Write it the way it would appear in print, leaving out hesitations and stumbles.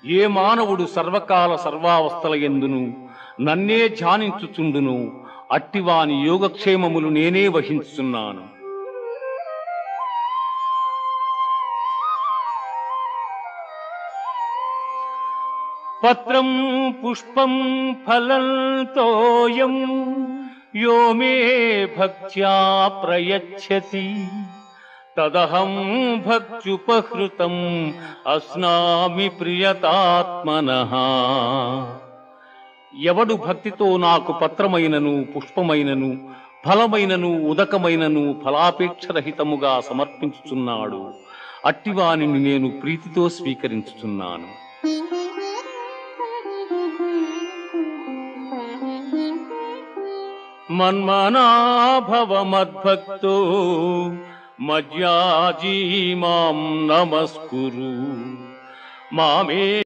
ఏ మానవుడు సర్వకాల సర్వావస్థల యందును నన్నే ధ్యానించుచుండును అట్టివాని యోగక్షేమములు నేనే వహించుచున్నాను. పత్రం పుష్పం ఫలం తోయం యో మే భక్త్యా ప్రయచ్చతి తదహం భక్త్యుపహృతం అస్నామి ప్రియతాత్మనః. ఎవడు భక్తితో నాకు పత్రమైనను పుష్పమైనను ఫలమైనను ఉదకమైనను ఫలాపేక్షరహితముగా సమర్పించుచున్నాడు అట్టివానిని నేను ప్రీతితో స్వీకరించుచున్నాను. మన్మనా భవ మద్భక్తో మజ్యాజీ మాం నమస్కురు మామే